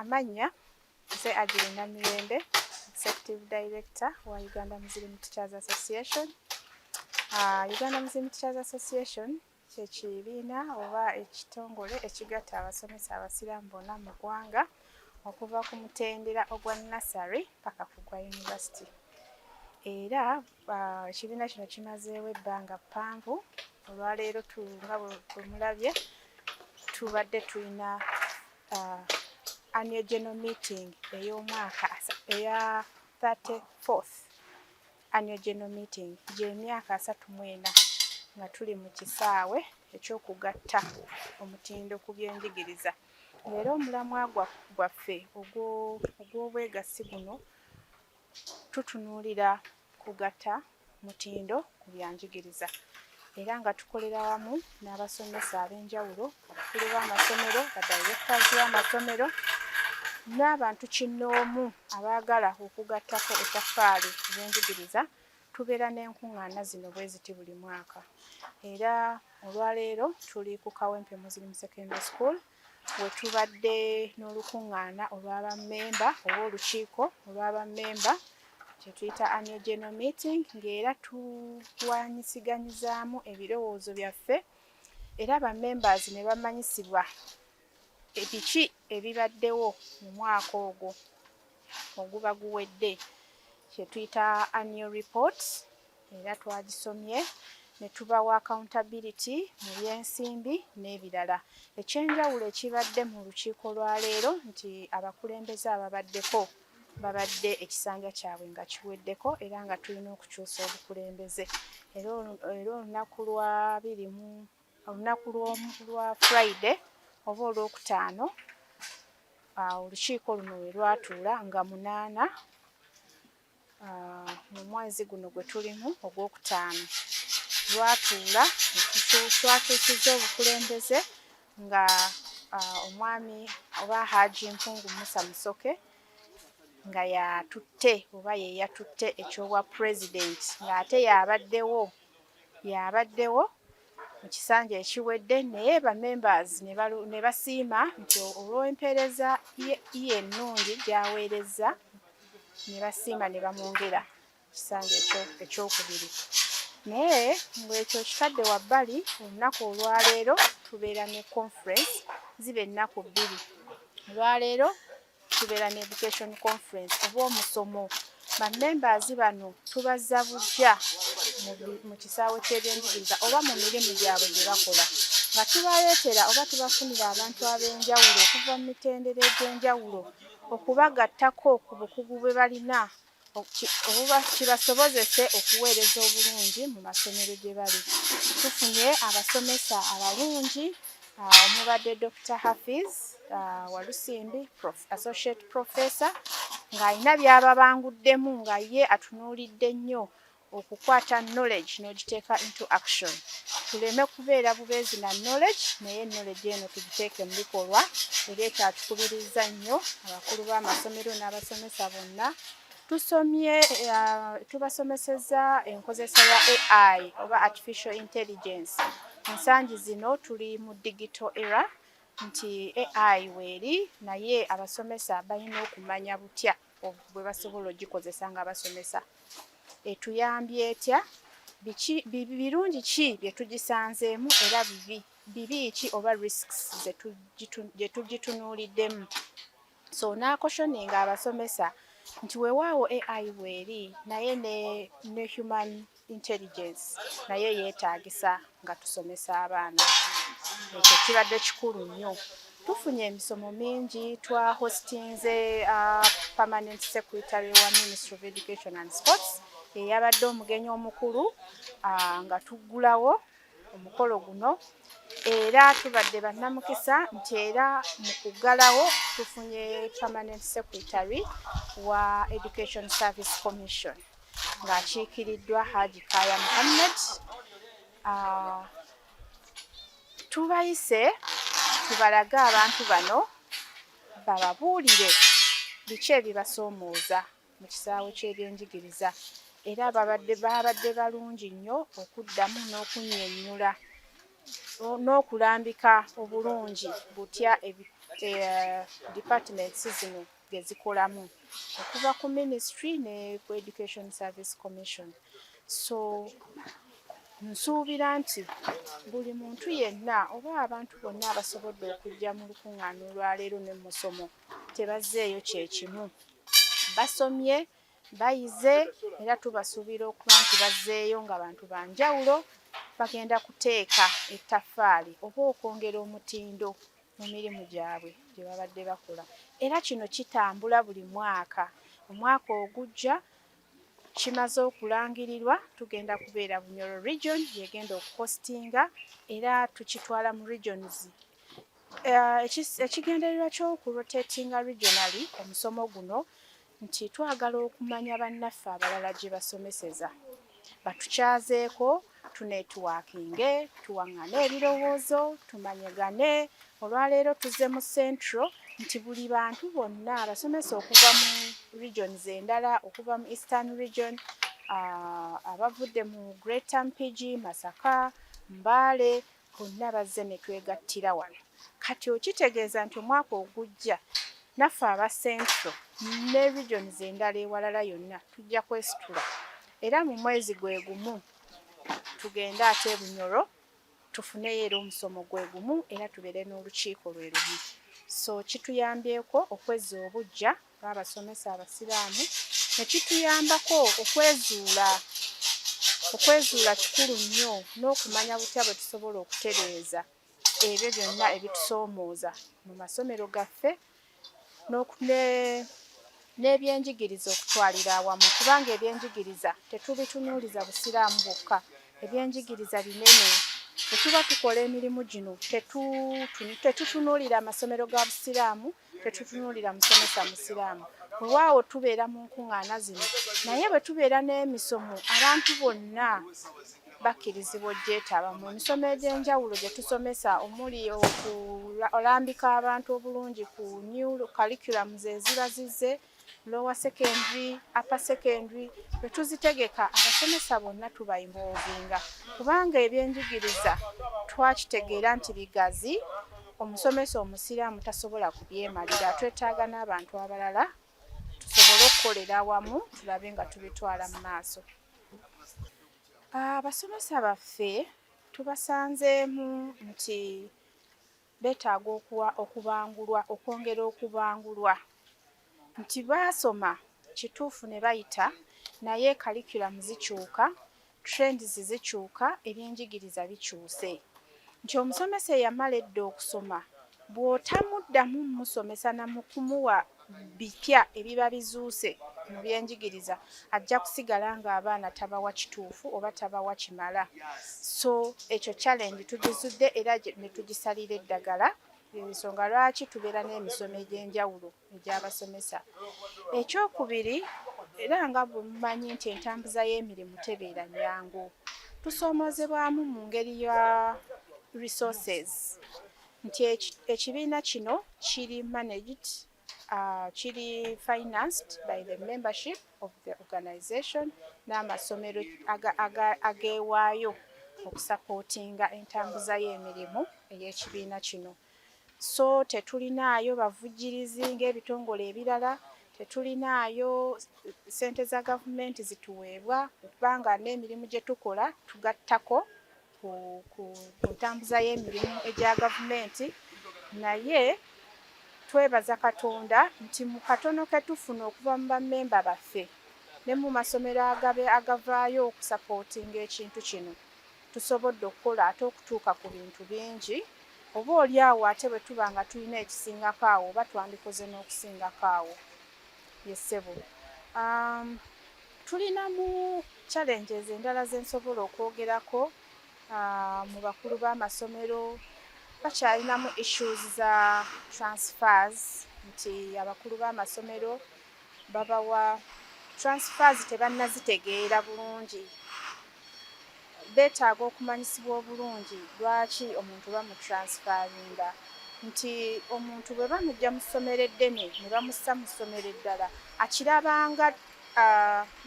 Amanya nze Agirinda Mirembe, Executive Director wa Uganda Muslim Teachers Association. Uganda Muslim Teachers Association kye kibiina oba ekitongole ekigatta abasomesa abasiraamu bonna mu ggwanga okuva ku mutendera ogwa nursery paka ku gwa university. Era ekibiina kino kimazeewo ebbanga ppanvu. Olwaleero nga bwe mulabye tubadde tulina annual general meeting ey'omwaka eya 34th annual general meeting gy'emyaka 34 nga tuli mu kisaawe ekyokugatta omutindo ku byenjigiriza. Era omulamwa gwaffe ogw'obwegassi guno tutunuulira kugatta mutindo ku byanjigiriza era nga tukolera wamu n'abasomesa ab'enjawulo, abakulu b'amasomero, badirectors b'amasomero n'abantu kinnoomu abaagala okugattako ettaffaali ku byenjigiriza. Tubeera n'enkuŋŋaana zino bwe ziti buli mwaka. Era olwaleero tuli ku Kawempe Muslim Secondary School we tubadde n'olukuŋŋaana olw'abammemba oba olukiiko olw'abammemba kye tuyita annual general meeting ng'era tuwanyisiganyizaamu ebirowoozo byaffe era bammembers ne bamanyisibwa biki ebibaddewo mu mwaka ogwo oguba guwedde kye tuyita annual report era twagisomye ne tubawa accountability mu byensimbi n'ebirala. Ekyenjawulo ekibadde mu lukiiko lwaleero nti abakulembeze ababaddeko babadde ekisanja kyabwe nga kiweddeko era nga tulina okukyusa obukulembeze. Era olunaku lwa Friday oba olwokutaano olukiiko luno we lwatuula nga 8 mu mwezi guno gwe tulimu ogwokutaano. Lwatuula twakyusiza obukulembeze nga omwami oba Hajji Mpungu Musa Musoke nga yatutte oba ye yatutte ekyobwa president ng'ate yabaddewo mu kisanja ekiwedde naye ba-members ne basiima nti olw'empeereza ye ennungi gy'aweerezza ne basiima ne bamwongera kisanja ekyokubiri. Naye ng'ekyo kitadde wabbali olunaku olwaleero tubeera ne conference ziba ennaku 2. Olwaleero tubeera ne education conference oba omusomo. Ba-members bano tubazza buggya mu kisaawe ky'ebyenjigiriza oba mu mirimu gyabwe gye bakola nga tubaleetera oba tubafunira abantu ab'enjawulo okuva mu mitendera egy'enjawulo okubagattako ku bukugu bwe balina obuba kibasobozese okuweereza obulungi mu masomero gye bali. Tufunye abasomesa abalungi omubadde Dr. Hafiz Walusimbi Associate Professor ng'alina by'ababanguddemu nga ye atunuulidde nnyo okukwata knowledge n'ogiteeka into action. Tuleme kubeera bubeezi na knowledge naye knowledge eno tugiteeke mu bikolwa era ekyatukubiriza nnyo abakulu b'amasomero n'abasomesa bonna. Tubasomesezza enkozesa ya AI oba Artificial Intelligence. Ensangi zino tuli mu digital era nti AI weeri naye abasomesa balina okumanya butya bwe basobola ogikozesa nga basomesa. Etuyambye etya? Birungi ki bye tugisanzeemu era bibi ki oba risks gye tugitunuuliddemu. So n'akoshoninga abasomesa nti weewaawo AI weeri naye ne human intelligence naye yeetaagisa nga tusomesa abaana. Ekyo kibadde kikulu nnyo. Tufunye emisomo mingi, twa hostinze permanent secretary wa Ministry of Education and Sports eyabadde omugenyi omukulu nga tuggulawo omukolo guno era tubadde bannamukisa nti era mu kuggalawo tufunye permanent secretary wa Education Service Commission ng'akiikiriddwa Haji Kaya Muhammad. Tubayise tubalage abantu bano bababuulire biki ebibasoomooza mu kisaawe ky'ebyenjigiriza era babadde balungi nnyo okuddamu n'okunnyonnyola n'okulambika obulungi butya departments zino gezikolamu okuva ku ministry ne ku Education Service Commission. So nsuubira nti buli muntu yenna oba abantu bonna abasobodde okujja mu lukuŋŋaana olwaleero ne musomo tebazzeeyo kyekimu. Basomye, bayize era tubasuubira okuba nti bazzeeyo nga bantu banjawulo bagenda kuteeka ettaffaali oba okwongera omutindo mu mirimu gyabwe gye babadde bakola. Era kino kitambula buli mwaka. Omwaka ogujja kimaze okulangirirwa tugenda kubeera Bunyoro region yegenda okuhostinga era tukitwala mu regions. Ekigendererwa ky'okurotatinga regionally omusomo guno nti twagala okumanya bannaffe abalala gye basomeseza. Batukyazeeko tunetworkinge, tuwaŋŋane ebirowoozo, tumanyagane. Olwaleero tuzze mu Central nti buli bantu bonna abasomesa okuva mu regions endala, okuva mu Eastern region, abavudde mu Greater Mpigi, Masaka, Mbale, bonna bazze ne twegattira wano. Kati okitegeeza nti omwaka ogujja naffe aba Central ne regions endala ewalala yonna tujja kwesitula. Era mu mwezi gwe gumu tugenda ate Bunyoro tufuneyo era omusomo gwe gumu era tubeere n'olukiiko lwe lumu. So kituyambyeko okwezza obujja bw'abasomesa abasiraamu ne kituyambako okwezuula kikulu nnyo n'okumanya butya bwe tusobola okutereeza ebyo byonna ebitusoomooza mu masomero gaffe n'ebyenjigiriza okutwalira awamu, kubanga ebyenjigiriza tetubitunuuliza busiraamu bwokka. Ebyenjigiriza binene. Bwe tuba tukola emirimu gino tetutunuulira amasomero ga busiraamu, tetutunuulira musomesa musiraamu. Olwawo tubeera mu nkuŋŋaana zino naye bwe tubeera n'emisomo abantu bonna bakkirizibwa ogyetaba mu misomo egy'enjawulo gye tusomesa omuli okulambika abantu obulungi ku new curriculums eziba zizze, lower secondary, upper secondary, bwe tuzitegeka abasomesa bonna tubayinvolvinga kubanga ebyenjigiriza twakitegeera nti bigazi, omusomesa omusiraamu tasobola kubyemalira, twetaaga n'abantu abalala tusobole okukolera awamu tulabe nga tubitwala mu maaso. Abasomesa baffe tubasanzeemu nti beetaaga okubangulwa, okwongera okubangulwa nti baasoma kituufu ne bayita naye curriculum zikyuka, trends zikyuka, ebyenjigiriza bikyuse. Nti omusomesa eyamala edda okusoma bw'otamuddamu musomesa na mu kumuwa bipya ebiba bizuuse mu byenjigiriza ajja kusigala ng'abaana tabawa kituufu oba tabawa kimala. So ekyo challenge tugizudde era ne tugisalira eddagala. Ensonga lwaki tubeera n'emisomo egy'enjawulo egy'abasomesa. Ekyokubiri, era nga bwe mumanyi nti entambuza y'emirimu tebeera nnyangu. Tusoomoozebwamu mu ngeri ya resources nti ekibiina kino kiri managed, kiri financed by the membership of the organization n'amasomero ageewaayo okusapootinga entambuza y'emirimu ey'ekibiina kino. So tetulinaayo bavujjirizi ng'ebitongole ebirala, tetulinaayo ssente za gavumenti zituweebwa kubanga n'emirimu gye tukola tugattako ku ntambuza y'emirimu egya gavumenti, naye twebaza Katonda nti mu katono ke tufuna okuva mu bammemba baffe ne mu masomero agavaayo okusapootinga ekintu kino tusobodde okukola ate okutuuka ku bintu bingi. Oba oli awo ate bwe tuba nga tulina ekisingako awo oba twandikoze n'okusingako awo. Yessebo. Tulinamu challenges endala ze nsobola okwogerako mu bakulu b'amasomero. Bakyalinamu issues za transfers nti abakulu b'amasomero babawa transfers tebannazitegeera bulungi. Beetaaga okumanyisibwa obulungi lwaki omuntu bamutransfaringa, nti omuntu bwe bamujja mu ssomero eddene ne bamussa mu ssomero eddala akirabanga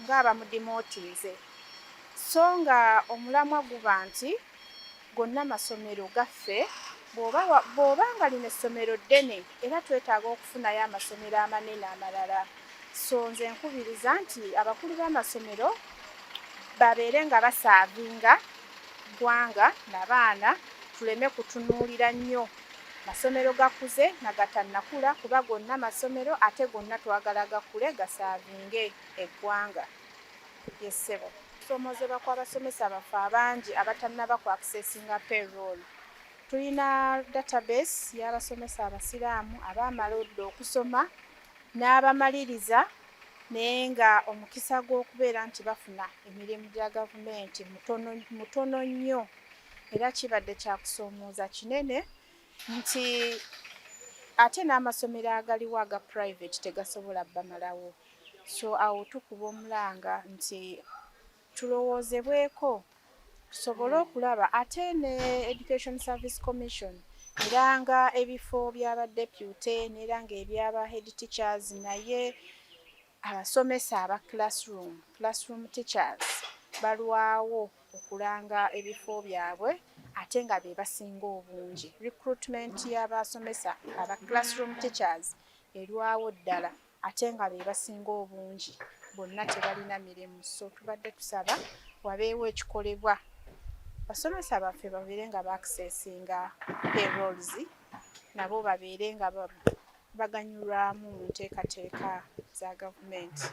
ng'abamudimootinze, so nga omulamwa guba nti gonna amasomero gaffe bw'oba nga lino essomero ddene era twetaaga okufunayo amasomero amanene amalala. So nze nkubiriza nti abakulu b'amasomero babeere nga basaavinga ggwanga n'abaana, tuleme kutunuulira nnyo masomero gakuze na gatannakula, kuba gonna masomero ate gonna twagala gakule gasaavinge eggwanga. Yes ssebo. Okusomoozebwa kw'abasomesa baffe abangi abatannaba ku accessinga payroll. Tulina database y'abasomesa abasiraamu abaamala odda okusoma n'abamaliriza naye nga omukisa gw'okubeera nti bafuna emirimu gya gavumenti mutono nnyo, era kibadde kyakusoomooza kinene nti ate n'amasomero agaliwo aga private tegasobola bamalawo. So awo tukuba omulanga nti tulowoozebweko tusobole okulaba ate ne Education Service Commission era nga ebifo by'abadeputy n'era nga ebyaba head teachers naye abasomesa aba classroom teachers balwawo okulanga ebifo byabwe ate nga be basinga obungi. Recruitment y'abasomesa aba classroom teachers erwawo ddala ate nga be basinga obungi, bonna tebalina mirimu. So tubadde tusaba wabeewo ekikolebwa basomesa baffe babeere nga ba-accessinga payrolls, nabo babeere nga baganyulwamu mu nteekateeka za gavumenti.